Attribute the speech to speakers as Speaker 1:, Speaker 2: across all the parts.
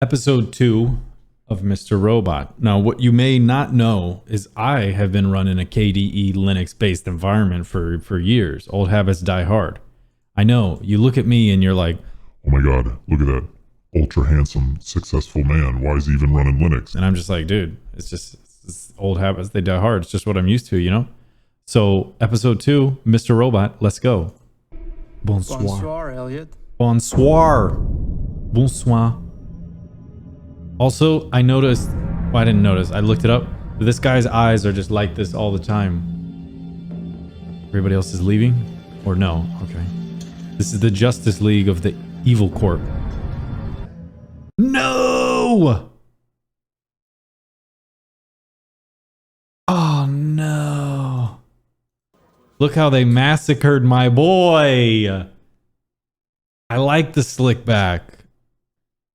Speaker 1: Episode 2 of Mr. Robot. Now, what you may not know is I have been running a KDE Linux-based environment for years. Old habits die hard. I know, you look at me and you're like,
Speaker 2: oh my god, look at that ultra handsome, successful man. Why is he even running Linux?
Speaker 1: and I'm just like, dude, it's old habits, they die hard. It's just what I'm used to, you know? So, episode 2, Mr. Robot, let's go. Bonsoir.
Speaker 3: Bonsoir, Elliot.
Speaker 1: Bonsoir. Bonsoir. Also, I noticed, well, I didn't notice, I looked it up. This guy's eyes are just like this all the time. Everybody else is leaving? Or no? Okay. This is the Justice League of the Evil Corp. No! Oh no. Look how they massacred my boy. I like the slick back.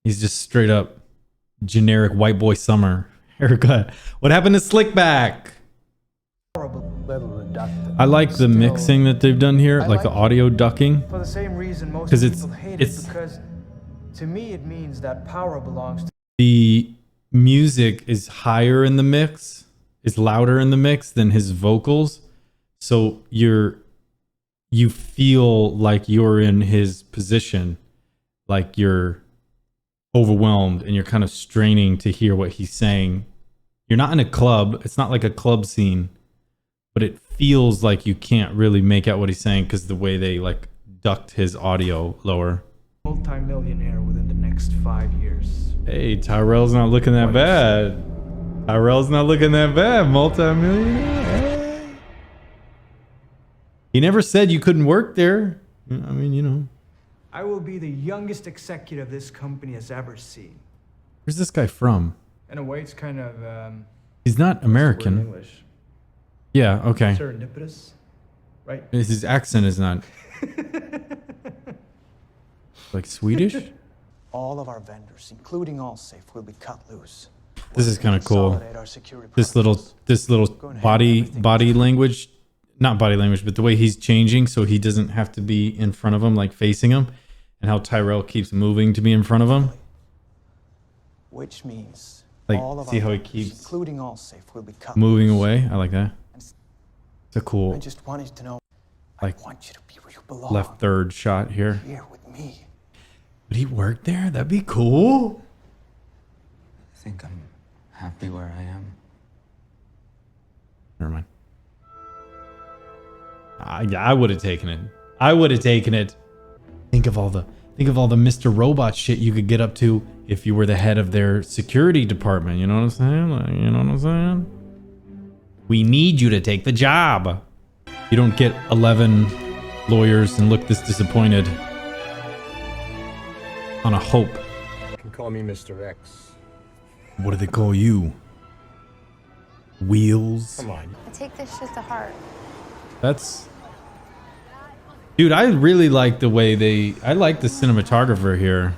Speaker 1: He's just straight up generic white boy summer haircut. What happened to slick back? I like the mixing that they've done here, like the audio ducking.
Speaker 3: For the same reason most
Speaker 1: 'Cause
Speaker 3: people hate it, because to me it means that power belongs to
Speaker 1: The music is higher in the mix, is louder in the mix than his vocals. So you feel like you're in his position, like you're overwhelmed and you're kind of straining to hear what he's saying. You're not in a club. It's not like a club scene, but it feels like you can't really make out what he's saying because the way they like ducked his audio lower.
Speaker 3: multi-millionaire within the next 5 years.
Speaker 1: Hey, Tyrell's not looking that bad. Tyrell's not looking that bad. Multi-millionaire. Hey. He never said you couldn't work there. I mean, you know.
Speaker 3: I will be the youngest executive this company has ever seen.
Speaker 1: Where's this guy from?
Speaker 3: In a way, it's kind of
Speaker 1: He's not
Speaker 3: what's the word in
Speaker 1: American.
Speaker 3: English?
Speaker 1: Yeah, okay.
Speaker 3: Serendipitous, right?
Speaker 1: His accent is not like Swedish.
Speaker 4: All of our vendors, including Allsafe, will be cut loose.
Speaker 1: This is kind of cool.
Speaker 4: Consolidate our security
Speaker 1: This
Speaker 4: protocols.
Speaker 1: little
Speaker 4: Go and
Speaker 1: body
Speaker 4: handle everything.
Speaker 1: language, not body language, but the way he's changing so he doesn't have to be in front of him, like facing him, and how Tyrell keeps moving to be in front of him.
Speaker 4: Which means
Speaker 1: Like,
Speaker 4: all of
Speaker 1: see
Speaker 4: our
Speaker 1: how he
Speaker 4: vendors,
Speaker 1: keeps
Speaker 4: including Allsafe, will be cut
Speaker 1: moving
Speaker 4: loose.
Speaker 1: away. I like that. It's a
Speaker 4: I
Speaker 1: cool
Speaker 4: just wanted you to know,
Speaker 1: Like,
Speaker 4: I want you to be where you belong.
Speaker 1: left third shot here.
Speaker 4: Here with me.
Speaker 1: Would he work there? That'd be cool.
Speaker 5: I think I'm happy where I am.
Speaker 1: Never mind. I would have taken it. I would have taken it. Think of all the Mr. Robot shit you could get up to if you were the head of their security department. You know what I'm saying? Like, you know what I'm saying? We need you to take the job. You don't get 11 lawyers and look this disappointed on a hope.
Speaker 6: You can call me Mr. X.
Speaker 1: What do they call you? Wheels?
Speaker 6: Come on.
Speaker 7: I take this shit to heart.
Speaker 1: That's... Dude, I really like the way I like the cinematographer here.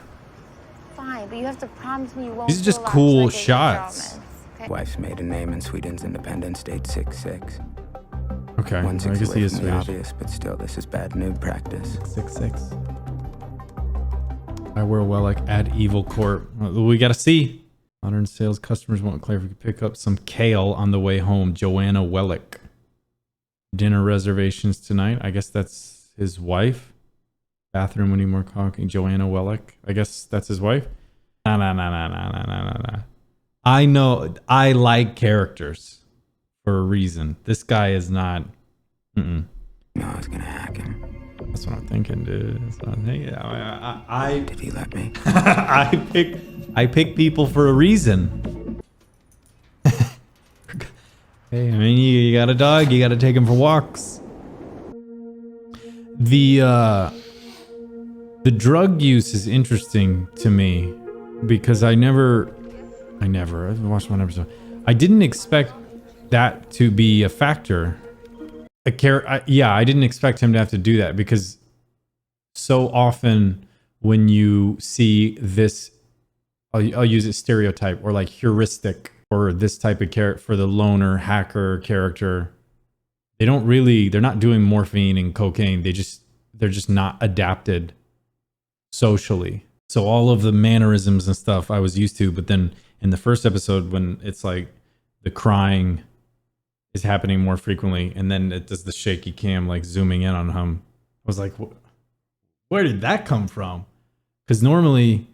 Speaker 7: Fine, but you have to promise me you won't.
Speaker 1: These are just
Speaker 7: do a lot
Speaker 1: cool
Speaker 7: until I get your
Speaker 1: shots.
Speaker 7: Germans, okay?
Speaker 5: Wife's maiden name in Sweden's independence date 6-6.
Speaker 1: Okay,
Speaker 5: One
Speaker 1: I
Speaker 5: six
Speaker 1: guess
Speaker 5: away
Speaker 1: he is
Speaker 5: from the
Speaker 1: Swedish.
Speaker 5: obvious, but still, this is bad noob practice.
Speaker 1: 666. I wear well like at Evil Corp. We gotta see. Modern sales customers want Claire if we could pick up some kale on the way home. Joanna Wellick. Dinner reservations tonight. I guess that's his wife. Bathroom when more coffee. Joanna Wellick. I guess that's his wife. Nah. I know. I like characters for a reason. This guy is not.
Speaker 5: No, I was gonna hack him.
Speaker 1: That's what I'm thinking, dude. That's what I'm thinking.
Speaker 5: Did he let me?
Speaker 1: I pick people for a reason. Hey, I mean, you got a dog, you got to take him for walks. The drug use is interesting to me because I've watched one episode. I didn't expect that to be a factor. I didn't expect him to have to do that because so often when you see this, I'll use it stereotype or like heuristic or this type of character for the loner hacker character, they're not doing morphine and cocaine. They're just not adapted socially. So all of the mannerisms and stuff I was used to, but then in the first episode, when it's like the crying is happening more frequently, and then it does the shaky cam like zooming in on him, I was like, where did that come from? Because normally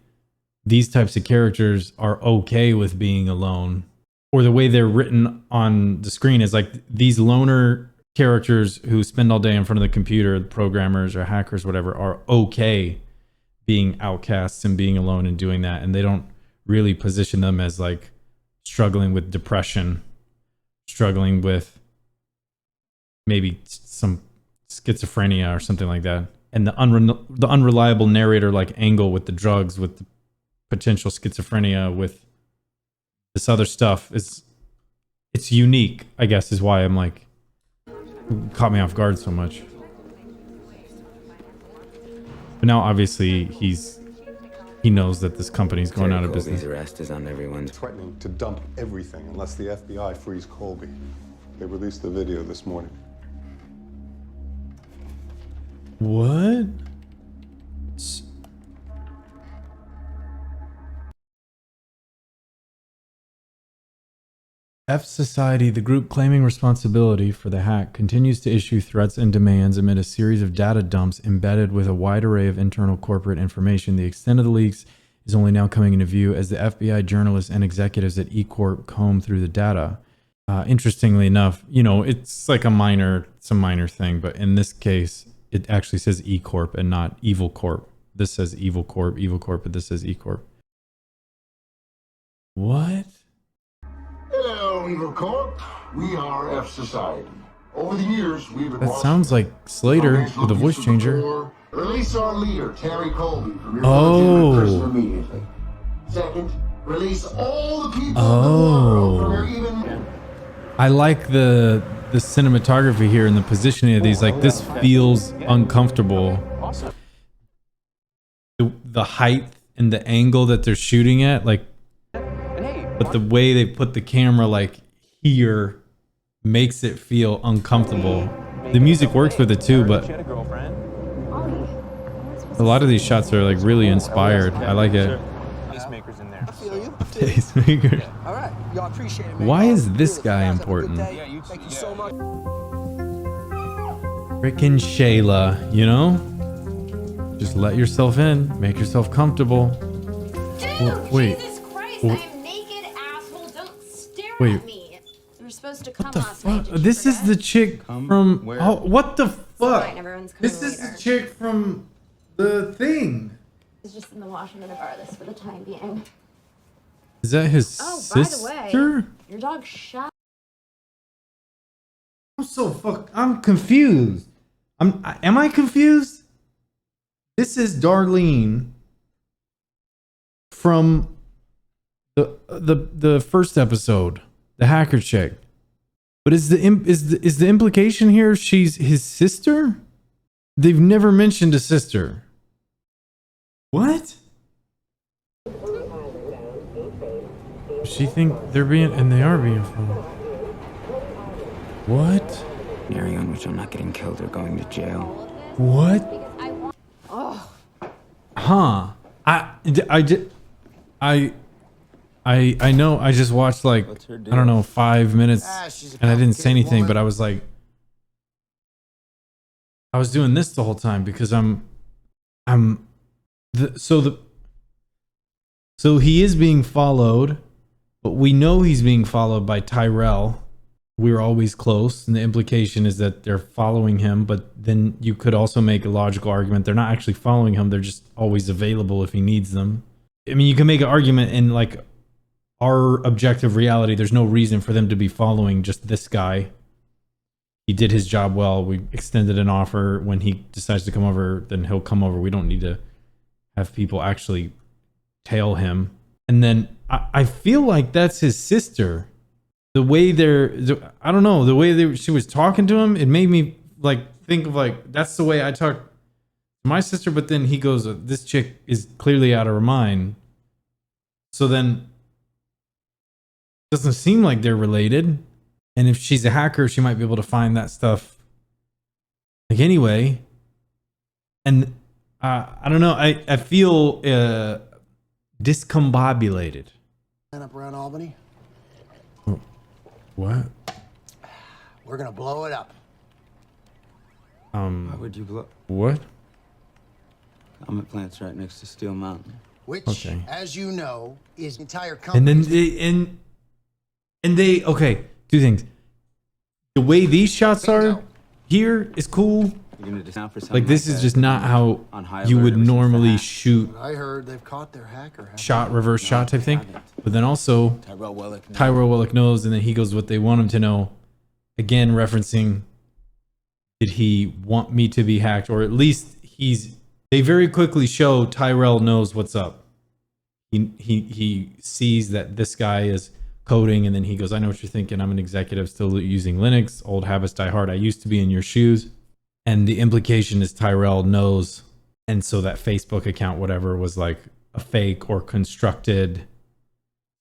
Speaker 1: these types of characters are okay with being alone, or the way they're written on the screen is like these loner characters who spend all day in front of the computer, programmers or hackers, whatever, are okay being outcasts and being alone and doing that. And they don't really position them as like struggling with depression, struggling with maybe some schizophrenia or something like that. And the unreliable narrator like angle with the drugs, with the potential schizophrenia, with this other stuff it's unique, I guess, is why I'm like, caught me off guard so much. But now obviously he knows that this company's going out of business.
Speaker 5: Colby's arrest is on everyone's.
Speaker 8: Threatening to dump everything unless the FBI frees Colby. They released the video this morning.
Speaker 1: What? F Society, the group claiming responsibility for the hack, continues to issue threats and demands amid a series of data dumps embedded with a wide array of internal corporate information. The extent of the leaks is only now coming into view as the FBI journalists and executives at eCorp comb through the data. Interestingly enough, you know, it's like some minor thing, but in this case, it actually says eCorp and not Evil Corp. This says Evil Corp, but this says eCorp. What?
Speaker 9: Hello, Evil Corp. We are F Society. Over the years, we've
Speaker 1: That sounds like Slater with a voice changer.
Speaker 9: Release our leader, Terry Colby, from your
Speaker 1: Oh.
Speaker 9: prison immediately. Second, release all the people in the world from your even...
Speaker 1: I like the cinematography here and the positioning of these. Like, this feels uncomfortable. The height and the angle that they're shooting at, like, but the way they put the camera like here makes it feel uncomfortable. The music works with it too, but a lot of these shots are like really inspired. I like it.
Speaker 6: Pacemakers in there.
Speaker 4: I feel you.
Speaker 1: Pacemakers.
Speaker 4: All right. Y'all appreciate it, man.
Speaker 1: Why is
Speaker 4: Y'all
Speaker 1: this
Speaker 4: do it.
Speaker 1: guy
Speaker 4: Guys, have a good
Speaker 1: important?
Speaker 4: day.
Speaker 6: Yeah, you too.
Speaker 4: Thank you so much.
Speaker 1: Frickin' Shayla, you know? Just let yourself in, make yourself comfortable.
Speaker 7: Dude,
Speaker 1: wait.
Speaker 7: Jesus Christ,
Speaker 1: Wait.
Speaker 7: I'm naked, asshole. Don't stare
Speaker 1: Wait.
Speaker 7: at me. You were supposed to come
Speaker 1: What the
Speaker 7: last night.
Speaker 1: fuck?
Speaker 7: Did you
Speaker 1: This is
Speaker 7: forget?
Speaker 1: the chick from...
Speaker 5: Where?
Speaker 1: Oh, what the fuck?
Speaker 7: Fine, everyone's coming
Speaker 1: This is
Speaker 7: later.
Speaker 1: the chick from the thing.
Speaker 7: It's just in the Washington regardless for the time being.
Speaker 1: Is that his
Speaker 7: Oh, by the
Speaker 1: sister?
Speaker 7: way, your dog shot.
Speaker 1: I'm confused. Am I confused? This is Darlene from the first episode, the hacker chick. But is the implication here she's his sister? They've never mentioned a sister. What? She think they're being, and they are being followed. What?
Speaker 5: Marrying on which I'm not getting killed or going to jail.
Speaker 1: What?
Speaker 7: Oh,
Speaker 1: Huh. I know I just watched like, I don't know, 5 minutes
Speaker 4: She's a
Speaker 1: and I didn't say
Speaker 4: complicated
Speaker 1: anything,
Speaker 4: woman.
Speaker 1: but I was like, I was doing this the whole time because so he is being followed, but we know he's being followed by Tyrell. We're always close, and the implication is that they're following him, but then you could also make a logical argument they're not actually following him, they're just always available if he needs them. I mean, you can make an argument in like our objective reality, there's no reason for them to be following just this guy. He did his job well. We extended an offer. When he decides to come over, then he'll come over. We don't need to have people actually tail him. And then I feel like that's his sister. The way I don't know, the way she was talking to him, it made me like think of like, that's the way I talk to my sister. But then he goes, this chick is clearly out of her mind. So then it doesn't seem like they're related. And if she's a hacker, she might be able to find that stuff. Like anyway. And I don't know. I feel discombobulated.
Speaker 10: Up around Albany.
Speaker 1: What?
Speaker 10: We're gonna blow it up.
Speaker 5: Why would you blow?
Speaker 1: What?
Speaker 5: Comet plant's right next to Steel Mountain.
Speaker 10: Which,
Speaker 1: Okay.
Speaker 10: as you know, is the entire
Speaker 1: And
Speaker 10: company.
Speaker 1: then they okay. Two things. The way these shots are here is cool.
Speaker 5: You're gonna discount for something
Speaker 1: Like this
Speaker 5: like
Speaker 1: is
Speaker 5: that
Speaker 1: just not how
Speaker 5: on high
Speaker 1: you
Speaker 5: alert
Speaker 1: would
Speaker 5: ever since the
Speaker 1: normally
Speaker 5: hack.
Speaker 1: shoot
Speaker 10: I heard they've caught their hacker.
Speaker 1: shot, reverse shot type thing. But then also
Speaker 5: Tyrell Wellick.
Speaker 1: Tyrell Wellick knows, and then he goes what they want him to know. Again, referencing, did he want me to be hacked? Or at least they very quickly show Tyrell knows what's up. He sees that this guy is coding, and then he goes, I know what you're thinking. I'm an executive still using Linux. Old habits die hard. I used to be in your shoes. And the implication is Tyrell knows. And so that Facebook account, whatever, was like a fake or constructed.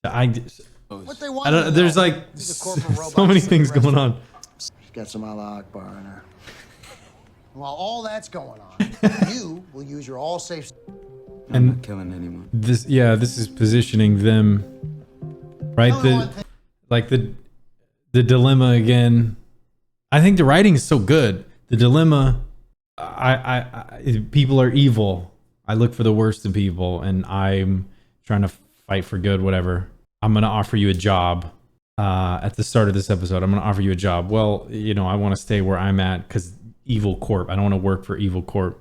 Speaker 10: What they want.
Speaker 1: I don't, there's like so many things going on.
Speaker 10: She's got some Allah Akbar in her. While all that's going on, you will use your all safe.
Speaker 5: I'm not killing anyone.
Speaker 1: This is positioning them right. The dilemma again. I think the writing is so good. The dilemma. People are evil. I look for the worst in people, and I'm trying to fight for good. Whatever. I'm gonna offer you a job. At the start of this episode, I'm gonna offer you a job. Well, you know, I want to stay where I'm at because Evil Corp. I don't want to work for Evil Corp.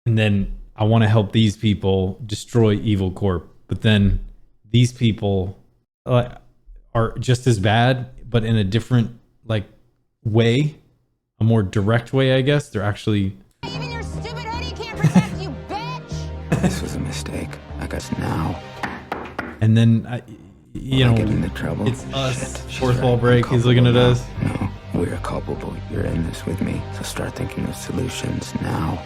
Speaker 1: And then I want to help these people destroy Evil Corp. But then these people are just as bad, but in a different like way, a more direct way, I guess. They're actually.
Speaker 7: Even your stupid hoodie can't protect you, bitch!
Speaker 5: This was a mistake. I guess now.
Speaker 1: And then, you know,
Speaker 5: get into trouble.
Speaker 1: it's us.
Speaker 5: Shit, she's
Speaker 1: Fourth
Speaker 5: right.
Speaker 1: wall break.
Speaker 5: I'm
Speaker 1: He's looking at
Speaker 5: culpable
Speaker 1: us.
Speaker 5: now. No, we're culpable. You're in this with me. So start thinking of solutions now.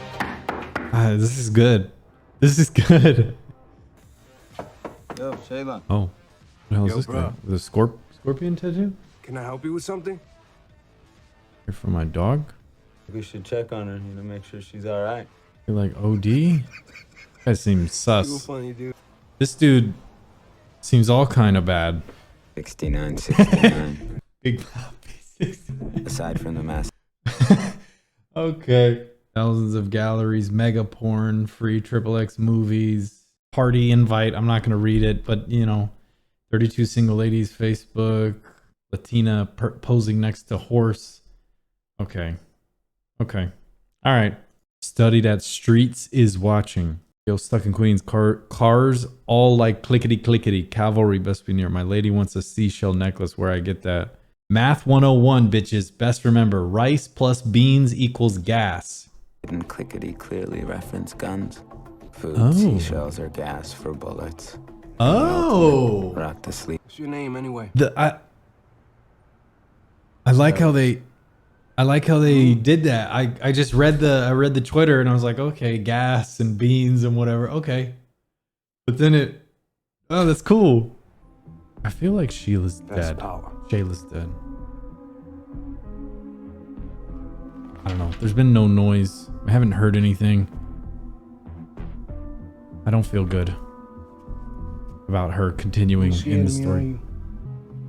Speaker 1: This is good. This is good.
Speaker 5: Yo, Shayla.
Speaker 1: Oh, what the hell is
Speaker 6: Yo,
Speaker 1: this
Speaker 6: bro.
Speaker 1: guy? With a scorpion tattoo?
Speaker 6: Can I help you with something?
Speaker 1: Here for my dog?
Speaker 5: We should check on her, you know, make sure she's all right.
Speaker 1: You're like OD? That seems
Speaker 6: You
Speaker 1: sus.
Speaker 6: funny, dude.
Speaker 1: This dude seems all kind of bad.
Speaker 5: 69, 69.
Speaker 1: Big Papi.
Speaker 5: Aside from the mass.
Speaker 1: Okay. Thousands of galleries, mega porn, free XXX movies, party invite. I'm not going to read it, but you know, 32 single ladies, Facebook, Latina posing next to horse. Okay. Okay. All right. Studied at Streets is watching. Yo, stuck in Queens. Cars all like clickety clickety. Cavalry best be near. My lady wants a seashell necklace. Where I get that? Math 101, bitches. Best remember, rice plus beans equals gas.
Speaker 5: And clickety clearly reference guns. Food,
Speaker 1: Oh.
Speaker 5: seashells, or gas for bullets.
Speaker 1: Oh.
Speaker 5: Rock to sleep.
Speaker 6: What's your name anyway?
Speaker 1: I like how they did that. I just read the Twitter and I was like, okay, gas and beans and whatever. Okay. But then that's cool. I feel like Sheila's
Speaker 6: That's
Speaker 1: dead.
Speaker 6: power.
Speaker 1: Sheila's dead. I don't know. There's been no noise. I haven't heard anything. I don't feel good about her continuing in the story.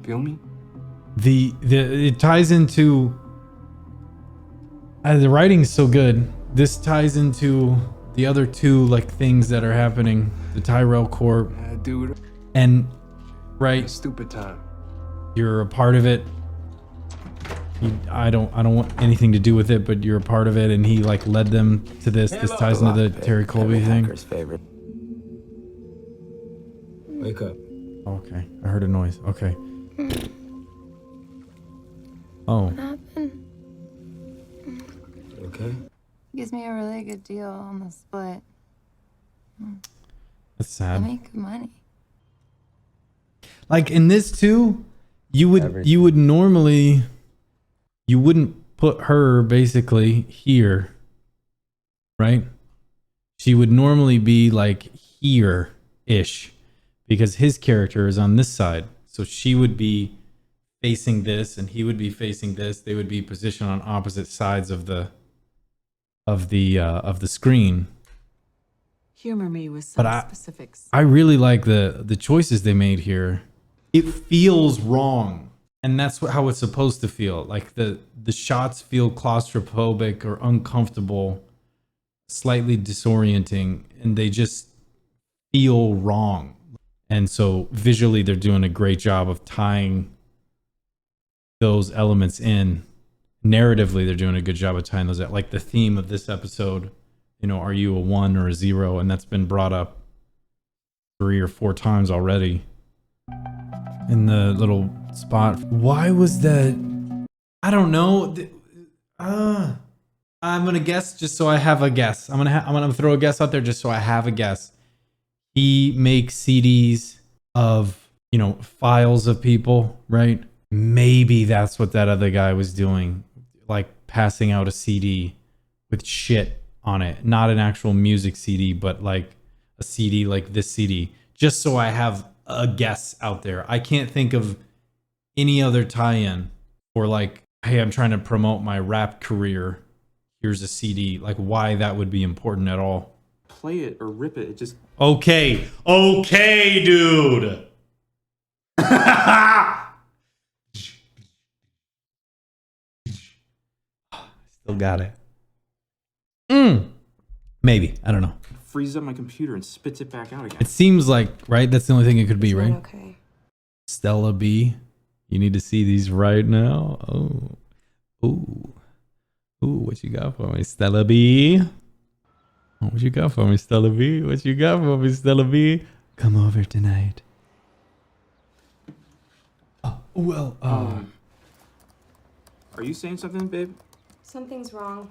Speaker 6: Feel me?
Speaker 1: It ties into the writing's so good. This ties into the other two like things that are happening. The Tyrell Corp
Speaker 6: Yeah, dude.
Speaker 1: and right,
Speaker 6: Stupid time.
Speaker 1: you're a part of it. I don't want anything to do with it, but you're a part of it, and he like led them to this. This ties into the Terry Colby
Speaker 5: Every
Speaker 1: thing.
Speaker 5: hacker's favorite. Wake up.
Speaker 1: Okay, I heard a noise. Okay. Oh,
Speaker 7: What happened?
Speaker 5: You okay?
Speaker 7: Gives me a really good deal on the split.
Speaker 1: that's
Speaker 7: I
Speaker 1: sad.
Speaker 7: make good money.
Speaker 1: Like in this too, you would normally, you wouldn't put her basically here, right? She would normally be like here-ish because his character is on this side. So she would be facing this and he would be facing this. They would be positioned on opposite sides of the screen.
Speaker 11: Humor me with some
Speaker 1: But
Speaker 11: specifics.
Speaker 1: I really like the choices they made here. It feels wrong, and that's how it's supposed to feel. Like the shots feel claustrophobic or uncomfortable, slightly disorienting, and they just feel wrong. And so visually, they're doing a great job of tying those elements in. Narratively, they're doing a good job of tying those out. Like the theme of this episode, you know, are you a 1 or a 0? And that's been brought up 3 or 4 times already in the little spot. Why was that? I don't know. I'm gonna guess just so I have a guess. I'm gonna throw a guess out there just so I have a guess. He makes CDs of, you know, files of people, right? Maybe that's what that other guy was doing, like passing out a CD with shit on it. Not an actual music CD, but like a CD like this CD. Just so I have a guess out there. I can't think of any other tie-in or like, hey, I'm trying to promote my rap career. Here's a CD. Like why that would be important at all.
Speaker 6: Play it or rip it. It just...
Speaker 1: Okay, dude. Still got it. Maybe. I don't know.
Speaker 6: freezes up my computer and spits it back out again.
Speaker 1: It seems like, right? That's the only thing it could be, right?
Speaker 11: Okay.
Speaker 1: Stella B. You need to see these right now. Oh. Ooh. Ooh, what you got for me, Stella B? Oh, what you got for me, Stella B? What you got for me, Stella B? Come over tonight. Oh, well,
Speaker 6: Are you saying something, babe?
Speaker 7: Something's wrong.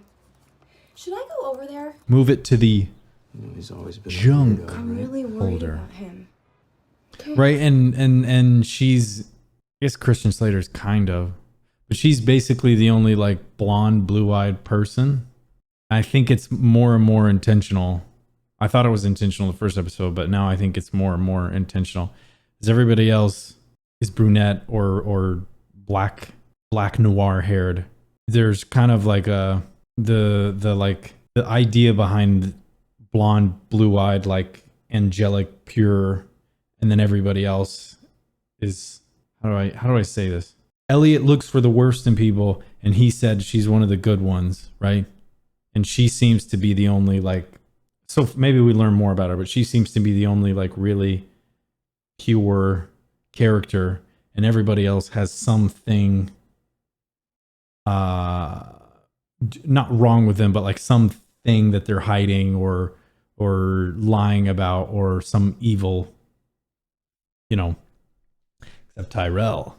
Speaker 7: Should I go over there?
Speaker 1: move it to the
Speaker 6: You know, he's always been
Speaker 1: junk
Speaker 6: a weirdo,
Speaker 7: I'm
Speaker 6: right?
Speaker 7: really worried
Speaker 1: Older.
Speaker 7: about him.
Speaker 1: right, and she's, I guess Christian Slater's kind of, but she's basically the only like blonde, blue-eyed person. I think it's more and more intentional. I thought it was intentional the first episode, but now I think it's more and more intentional. As everybody else is brunette or black noir haired. There's kind of like the idea behind blonde, blue-eyed, like angelic, pure, and then everybody else is, how do I say this? Elliot looks for the worst in people, and he said she's one of the good ones, right? And she seems to be the only like, so maybe we learn more about her, but she seems to be the only like really pure character, and everybody else has something not wrong with them, but like something that they're hiding or lying about, or some evil, you know, except Tyrell.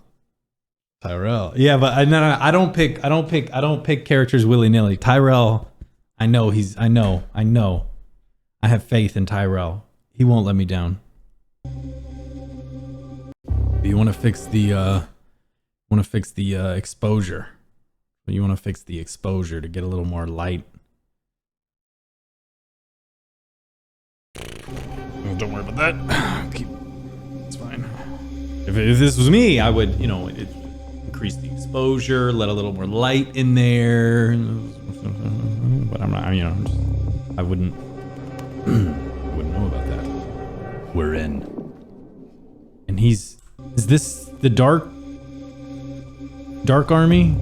Speaker 1: Yeah, but I don't pick characters willy-nilly. Tyrell, I know. I have faith in Tyrell. He won't let me down. You want to fix the exposure. You want to fix the exposure to get a little more light. Don't worry about that. It's fine. If this was me, I would, increase the exposure, let a little more light in there. But I'm not, I wouldn't know about that. We're in. And is this the Dark Army?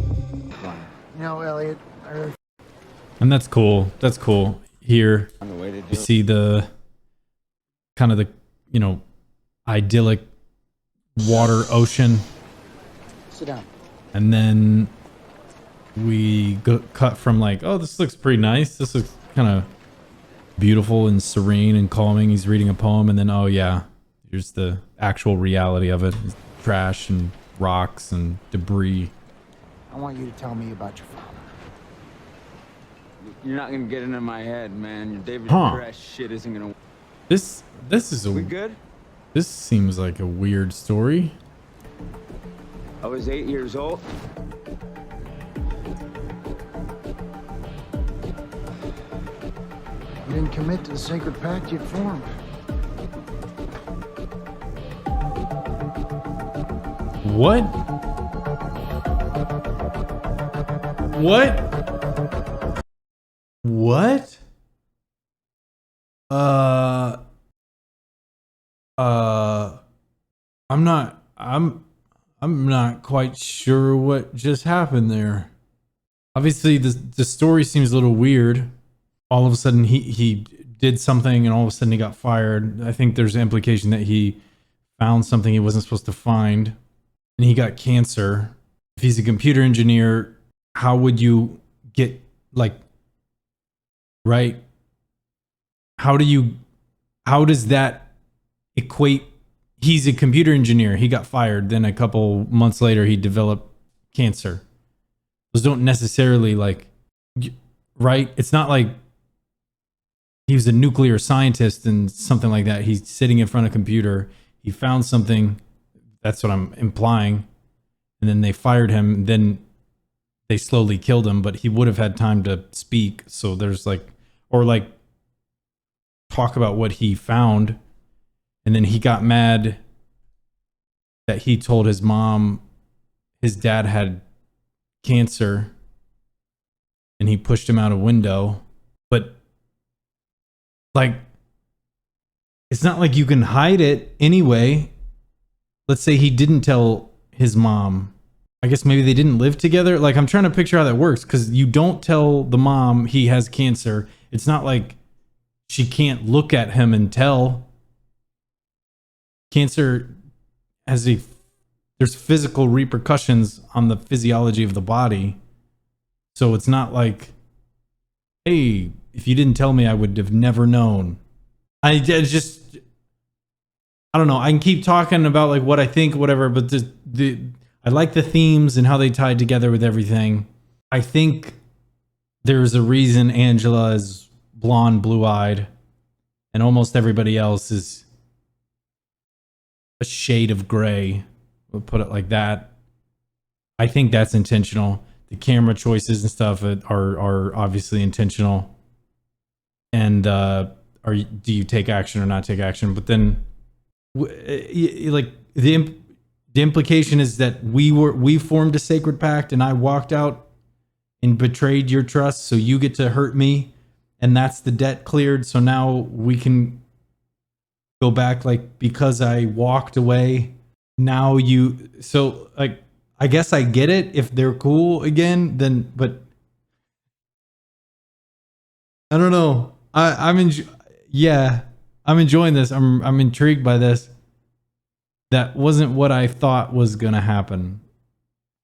Speaker 10: No, Elliot, I really...
Speaker 1: And that's cool. That's cool. Here, you see the kind of the, idyllic water ocean.
Speaker 10: Sit down.
Speaker 1: And then we cut from like, oh, this looks pretty nice. This looks kind of beautiful and serene and calming. He's reading a poem, and then, oh yeah, here's the actual reality of it. It's trash and rocks and debris.
Speaker 10: I want you to tell me about your father.
Speaker 5: You're not gonna get into my head, man. Your David
Speaker 1: Huh.
Speaker 5: Crash shit isn't gonna.
Speaker 1: This is a.
Speaker 5: We good?
Speaker 1: This seems like a weird story.
Speaker 5: I was 8 years old.
Speaker 10: You didn't commit to the sacred pact you'd formed.
Speaker 1: What? What? I'm not quite sure what just happened there. Obviously, the story seems a little weird. All of a sudden, he did something, and all of a sudden he got fired. I think there's an implication that he found something he wasn't supposed to find, and he got cancer. If he's a computer engineer, how would you get, like, right? How does that equate? He's a computer engineer. He got fired. Then a couple months later, he developed cancer. Those don't necessarily, like, right? It's not like he was a nuclear scientist and something like that. He's sitting in front of a computer. He found something. That's what I'm implying. And then they fired him. Then they slowly killed him, but he would have had time to speak. So there's like, or like talk about what he found. And then he got mad that he told his mom his dad had cancer and he pushed him out a window. But like, it's not like you can hide it anyway. Let's say he didn't tell his mom. I guess maybe they didn't live together. Like, I'm trying to picture how that works, because you don't tell the mom he has cancer. It's not like she can't look at him and tell. Cancer has there's physical repercussions on the physiology of the body. So it's not like, hey, if you didn't tell me, I would have never known. I don't know. I can keep talking about like what I think, whatever, but I like the themes and how they tied together with everything. I think there's a reason Angela is blonde, blue-eyed, and almost everybody else is a shade of gray. We'll put it like that. I think that's intentional. The camera choices and stuff are obviously intentional. And do you take action or not take action? But then, like the implication is that we formed a sacred pact, and I walked out and betrayed your trust, so you get to hurt me, and that's the debt cleared. So now we can go back, like, because I walked away. Now so like, I guess I get it. If they're cool again, then, but I don't know. I'm enjoying this. I'm intrigued by this. That wasn't what I thought was gonna happen.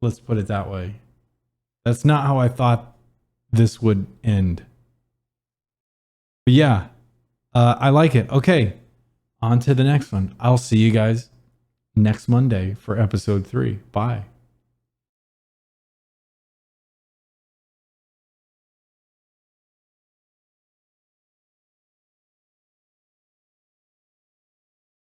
Speaker 1: Let's put it that way. That's not how I thought this would end. But yeah, I like it. Okay, on to the next one. I'll see you guys next Monday for episode 3. Bye.